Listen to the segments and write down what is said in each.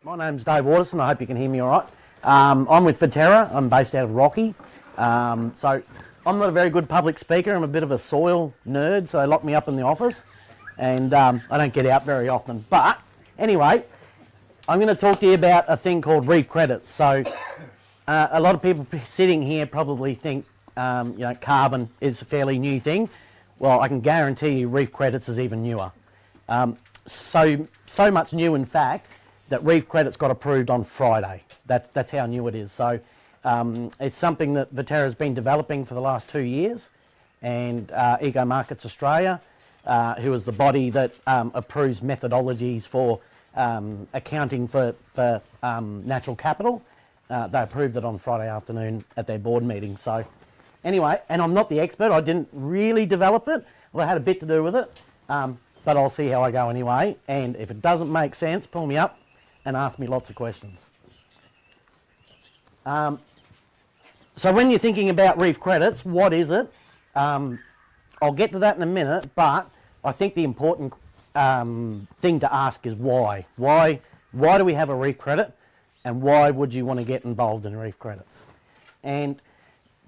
My name's Dave Waterson. I hope you can hear me all right. I'm with Verterra. I'm based out of Rocky. So I'm not a very good public speaker. I'm a bit of a soil nerd, so they lock me up in the office and I don't get out very often. But anyway, I'm going to talk to you about a thing called reef credits. So a lot of people sitting here probably think carbon is a fairly new thing. Well, I can guarantee you reef credits is even newer. So much new, in fact, that reef credits got approved on Friday. That's how new it is. So it's something that Verterra has been developing for the last 2 years, and Eco Markets Australia, who is the body that approves methodologies for accounting for natural capital, they approved it on Friday afternoon at their board meeting. So anyway, and I'm not the expert. I didn't really develop it. Well, I had a bit to do with it, but I'll see how I go anyway. And if it doesn't make sense, pull me up and ask me lots of questions. So when you're thinking about reef credits, what is it? I'll get to that in a minute, but I think the important thing to ask is why. Why do we have a reef credit, and why would you want to get involved in reef credits? And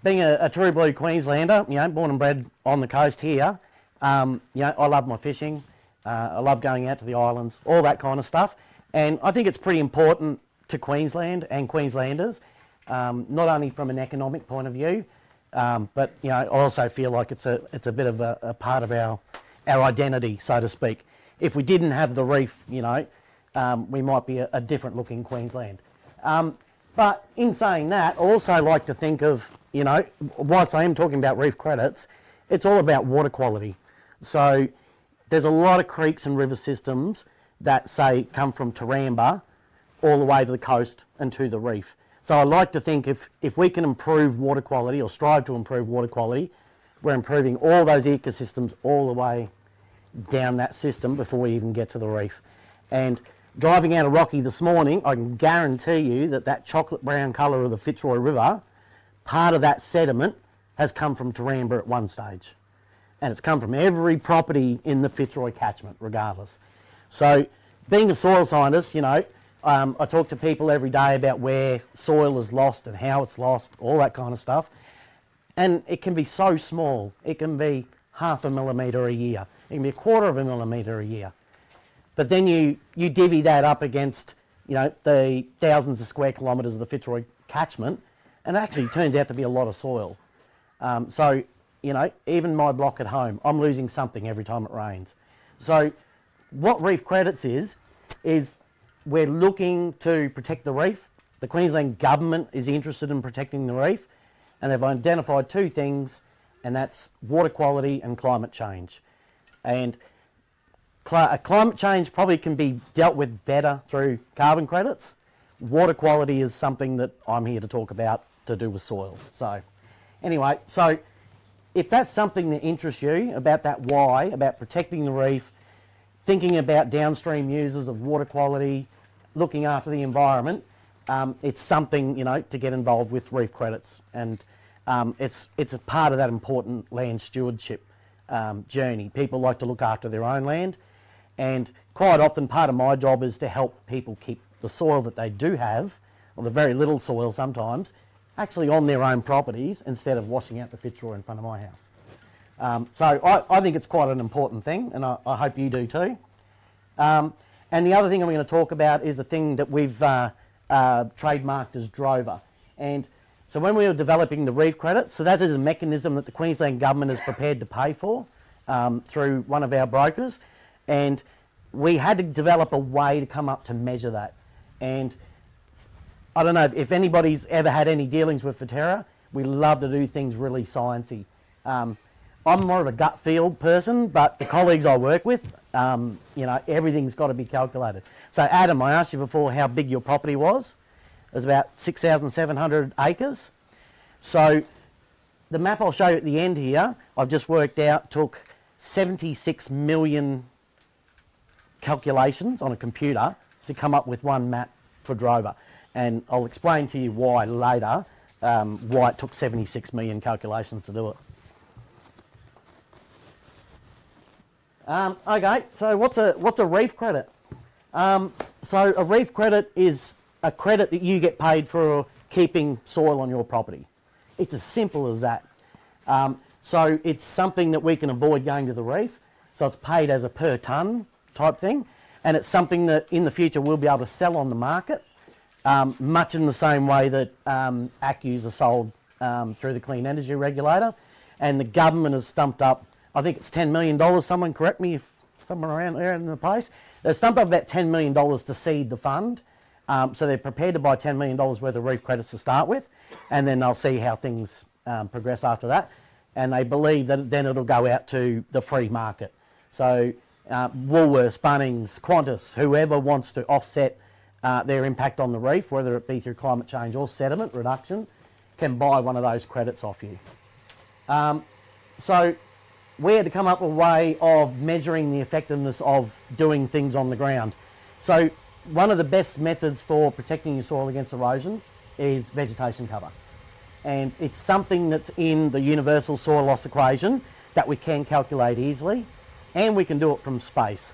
being a true blue Queenslander, born and bred on the coast here, I love my fishing. I love going out to the islands, all that kind of stuff. And I think it's pretty important to Queensland and Queenslanders, not only from an economic point of view, but I also feel like it's a bit of a part of our identity, so to speak. If we didn't have the reef, we might be a different looking Queensland. But in saying that, I also like to think of, whilst I am talking about reef credits, it's all about water quality. So there's a lot of creeks and river systems that, say, come from Taramba all the way to the coast and to the reef. So I like to think if we can improve water quality or strive to improve water quality, we're improving all those ecosystems all the way down that system before we even get to the reef. And driving out of Rocky this morning, I can guarantee you that chocolate brown colour of the Fitzroy River, part of that sediment has come from Taramba at one stage. And it's come from every property in the Fitzroy catchment, regardless. So being a soil scientist, I talk to people every day about where soil is lost and how it's lost, all that kind of stuff. And it can be so small. It can be 0.5 millimetre a year. It can be 1/4 millimetre a year. But then you divvy that up against, the thousands of square kilometres of the Fitzroy catchment, and it actually turns out to be a lot of soil. So, even my block at home, I'm losing something every time it rains. So what reef credits is we're looking to protect the reef. The Queensland government is interested in protecting the reef, and they've identified two things, and that's water quality and climate change. And climate change probably can be dealt with better through carbon credits. Water quality is something that I'm here to talk about to do with soil. So anyway, so if that's something that interests you, about that why, about protecting the reef, thinking about downstream users of water quality, looking after the environment, it's something, to get involved with reef credits. And it's a part of that important land stewardship journey. People like to look after their own land, and quite often part of my job is to help people keep the soil that they do have, or the very little soil sometimes, actually on their own properties instead of washing out the Fitzroy in front of my house. So I think it's quite an important thing, and I hope you do too. And the other thing I'm going to talk about is a thing that we've trademarked as Drover. And so when we were developing the reef credits, so that is a mechanism that the Queensland government is prepared to pay for through one of our brokers. And we had to develop a way to come up to measure that. And I don't know if anybody's ever had any dealings with Verterra. We love to do things really sciencey. I'm more of a gut feel person, but the colleagues I work with, everything's got to be calculated. So Adam, I asked you before how big your property was. It was about 6,700 acres. So the map I'll show you at the end here, I've just worked out, took 76 million calculations on a computer to come up with one map for Drover. And I'll explain to you why later, why it took 76 million calculations to do it. Okay, so what's a reef credit? So a reef credit is a credit that you get paid for keeping soil on your property. It's as simple as that. So it's something that we can avoid going to the reef. So it's paid as a per tonne type thing. And it's something that in the future we'll be able to sell on the market, much in the same way that ACCUs are sold through the Clean Energy Regulator. And the government has stumped up, I think it's $10 million, someone correct me if someone around there in the place. They've stumped up about $10 million to seed the fund. So they're prepared to buy $10 million worth of reef credits to start with, and then they'll see how things progress after that. And they believe that then it'll go out to the free market. So Woolworths, Bunnings, Qantas, whoever wants to offset their impact on the reef, whether it be through climate change or sediment reduction, can buy one of those credits off you. So we had to come up with a way of measuring the effectiveness of doing things on the ground. So one of the best methods for protecting your soil against erosion is vegetation cover. And it's something that's in the universal soil loss equation that we can calculate easily, and we can do it from space.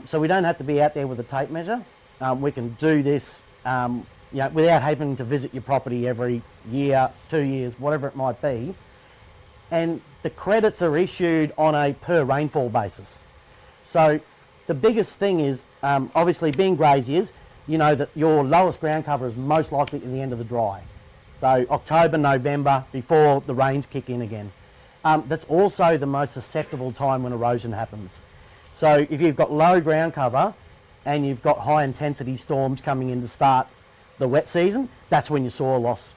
So we don't have to be out there with a tape measure. We can do this without having to visit your property every year, 2 years, whatever it might be. And the credits are issued on a per rainfall basis. So the biggest thing is, obviously being graziers, you know that your lowest ground cover is most likely at the end of the dry. So October, November, before the rains kick in again. That's also the most susceptible time when erosion happens. So if you've got low ground cover and you've got high intensity storms coming in to start the wet season, that's when your soil loss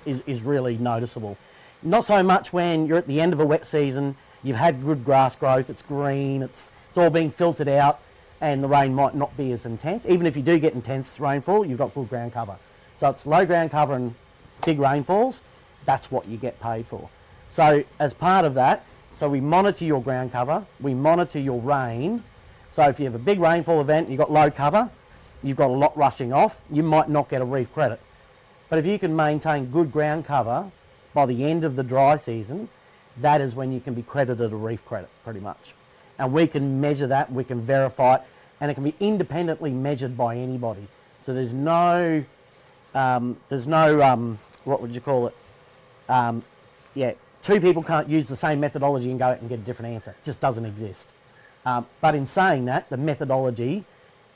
is really noticeable. Not so much when you're at the end of a wet season, you've had good grass growth, it's green, it's all being filtered out, and the rain might not be as intense. Even if you do get intense rainfall, you've got good ground cover. So it's low ground cover and big rainfalls, that's what you get paid for. So as part of that, so we monitor your ground cover, we monitor your rain. So if you have a big rainfall event, you've got low cover, you've got a lot rushing off, you might not get a reef credit. But if you can maintain good ground cover by the end of the dry season, that is when you can be credited a reef credit, pretty much. And we can measure that, we can verify it, and it can be independently measured by anybody. So there's no, what would you call it? Two people can't use the same methodology and go out and get a different answer. It just doesn't exist. But in saying that, the methodology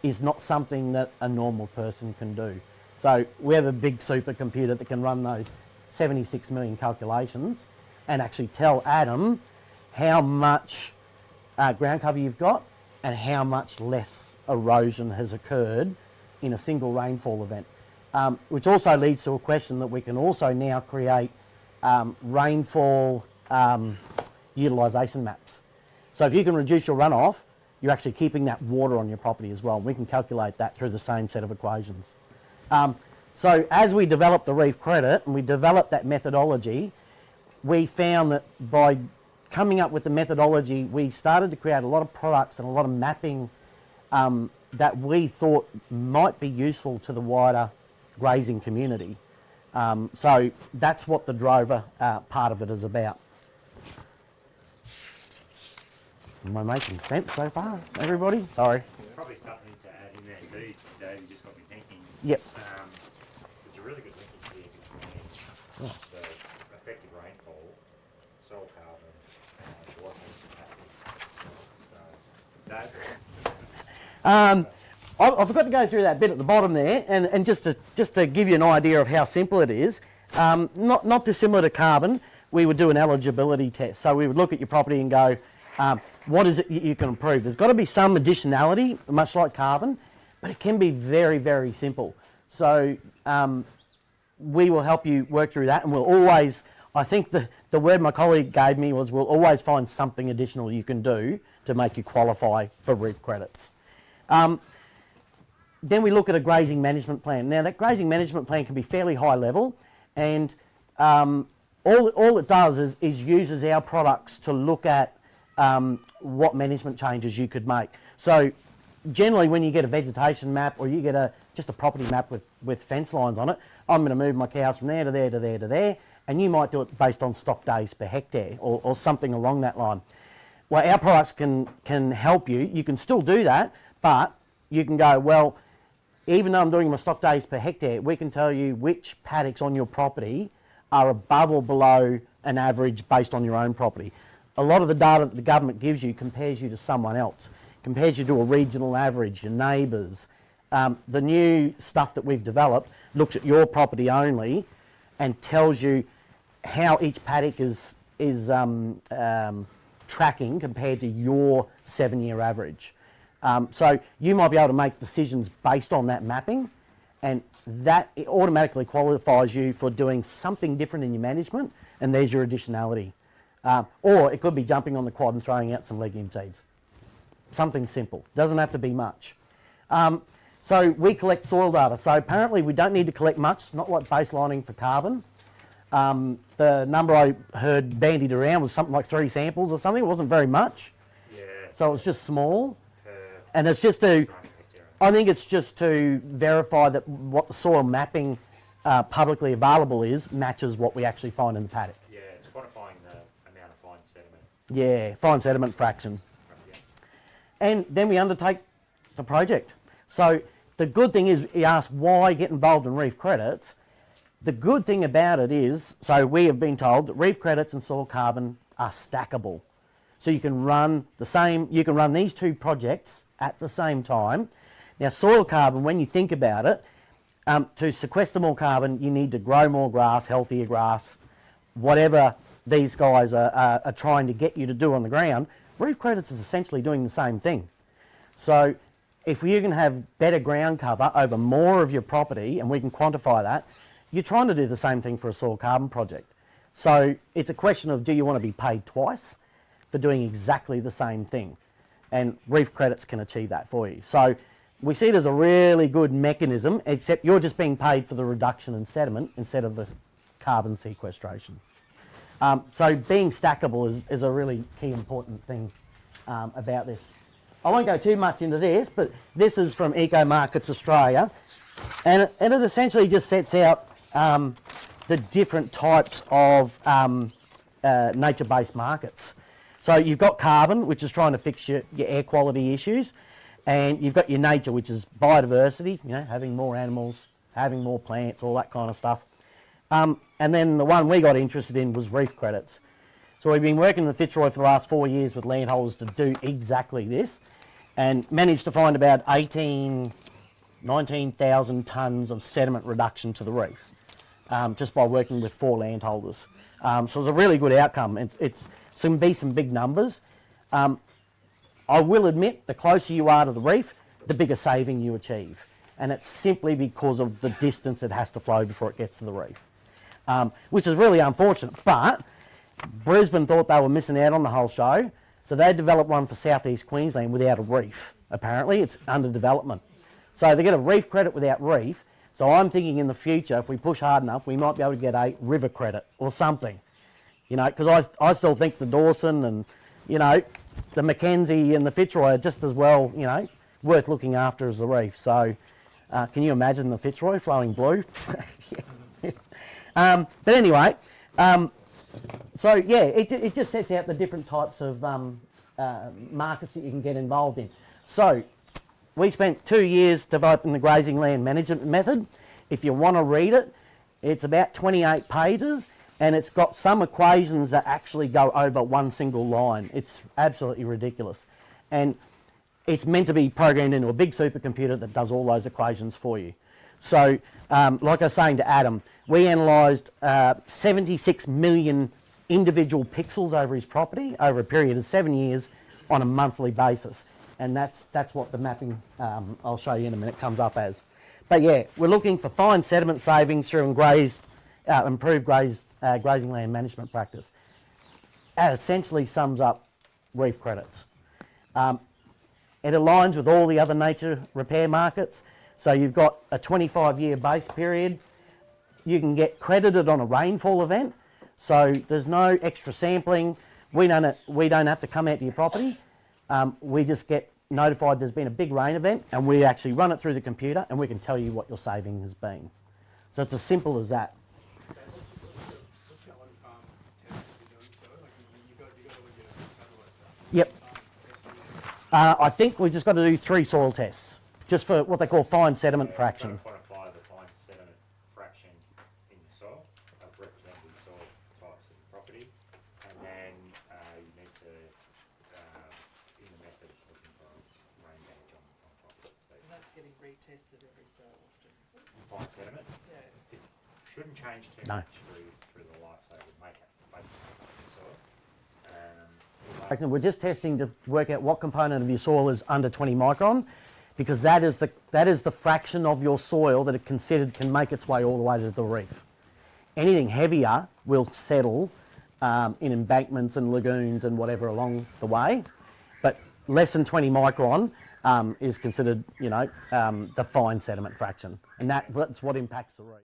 is not something that a normal person can do. So we have a big supercomputer that can run those 76 million calculations and actually tell Adam how much ground cover you've got and how much less erosion has occurred in a single rainfall event. Which also leads to a question that we can also now create rainfall utilisation maps. So if you can reduce your runoff, you're actually keeping that water on your property as well. We can calculate that through the same set of equations. So as we developed the reef credit and we developed that methodology, we found that by coming up with the methodology, we started to create a lot of products and a lot of mapping that we thought might be useful to the wider grazing community. So that's what the drover part of it is about. Am I making sense so far, everybody? Sorry. There's probably something to add in there too, Dave. You just got me thinking. Yep. There's a really good linkage here between the effective rainfall, soil carbon, and water capacity. So that. I forgot to go through that bit at the bottom there, and just to give you an idea of how simple it is, not dissimilar to carbon, we would do an eligibility test. So we would look at your property and go, what is it you can improve? There's got to be some additionality, much like carbon, but it can be very, very simple. So we will help you work through that, and we'll always, I think the word my colleague gave me was, we'll always find something additional you can do to make you qualify for reef credits. Then we look at a grazing management plan. Now that grazing management plan can be fairly high level, and all it does is uses our products to look at what management changes you could make. So generally when you get a vegetation map or you get just a property map with fence lines on it, I'm going to move my cows from there to there to there to there, and you might do it based on stock days per hectare or something along that line. Well, our products can help you. You can still do that, but you can go, well, even though I'm doing my stock days per hectare, we can tell you which paddocks on your property are above or below an average based on your own property. A lot of the data that the government gives you compares you to someone else, compares you to a regional average, your neighbours. The new stuff that we've developed looks at your property only and tells you how each paddock is tracking compared to your 7-year average. So you might be able to make decisions based on that mapping, and that it automatically qualifies you for doing something different in your management, and there's your additionality. Or it could be jumping on the quad and throwing out some legume seeds. Something simple, doesn't have to be much. So we collect soil data. So apparently we don't need to collect much. It's not like baselining for carbon. The number I heard bandied around was something like 3 samples or something. It wasn't very much. Yeah. So it was just small. And it's just to, I think it's just to verify that what the soil mapping publicly available is matches what we actually find in the paddock. Yeah, it's quantifying the amount of fine sediment. Yeah, fine sediment fraction. Yeah. And then we undertake the project. So the good thing is, you ask why get involved in reef credits. The good thing about it is, so we have been told that reef credits and soil carbon are stackable. So you can run these 2 projects at the same time. Now soil carbon, when you think about it, to sequester more carbon, you need to grow more grass, healthier grass, whatever these guys are trying to get you to do on the ground. Reef credits is essentially doing the same thing. So if you can have better ground cover over more of your property, and we can quantify that, you're trying to do the same thing for a soil carbon project. So it's a question of, do you want to be paid twice for doing exactly the same thing? And reef credits can achieve that for you. So we see it as a really good mechanism, except you're just being paid for the reduction in sediment instead of the carbon sequestration. So being stackable is a really key important thing about this. I won't go too much into this, but this is from Eco Markets Australia, and it essentially just sets out the different types of nature-based markets. So you've got carbon, which is trying to fix your air quality issues, and you've got your nature, which is biodiversity, having more animals, having more plants, all that kind of stuff. And then the one we got interested in was reef credits. So we've been working in the Fitzroy for the last 4 years with landholders to do exactly this, and managed to find about 19,000 tonnes of sediment reduction to the reef, just by working with 4 landholders. So it's a really good outcome. It's can be some big numbers. I will admit, the closer you are to the reef, the bigger saving you achieve. And it's simply because of the distance it has to flow before it gets to the reef, which is really unfortunate. But Brisbane thought they were missing out on the whole show, so they developed one for southeast Queensland without a reef. Apparently, it's under development. So they get a reef credit without reef. So I'm thinking in the future, if we push hard enough, we might be able to get a river credit or something. Because I still think the Dawson and, the Mackenzie and the Fitzroy are just as well, worth looking after as the reef. So can you imagine the Fitzroy flowing blue? But anyway, so yeah, it just sets out the different types of markets that you can get involved in. So we spent 2 years developing the Grazing Land Management Method. If you want to read it, it's about 28 pages, and it's got some equations that actually go over one single line. It's absolutely ridiculous. And it's meant to be programmed into a big supercomputer that does all those equations for you. So, like I was saying to Adam, we analysed 76 million individual pixels over his property over a period of 7 years on a monthly basis. And that's what the mapping, I'll show you in a minute, comes up as. But yeah, we're looking for fine sediment savings through improved grazing land management practice. That essentially sums up reef credits. It aligns with all the other nature repair markets. So you've got a 25-year base period. You can get credited on a rainfall event. So there's no extra sampling. We don't have to come out to your property. We just get notified there's been a big rain event, and we actually run it through the computer, and we can tell you what your saving has been. So it's as simple as that. Yep. I think we've just got to do 3 soil tests, just for what they call fine sediment fraction. Quantify the fine sediment fraction in the soil, representative soil types of the property, and then you need to, in the method, it's looking for rain damage on top of it. So And that's getting retested every so often, is it? fine sediment, Yeah. it shouldn't change too No. much through the life, so it would make it basically the soil. We're just testing to work out what component of your soil is under 20 micron, because that is the fraction of your soil that it considered can make its way all the way to the reef. Anything heavier will settle in embankments and lagoons and whatever along the way, but less than 20 micron is considered, the fine sediment fraction, and that's what impacts the reef.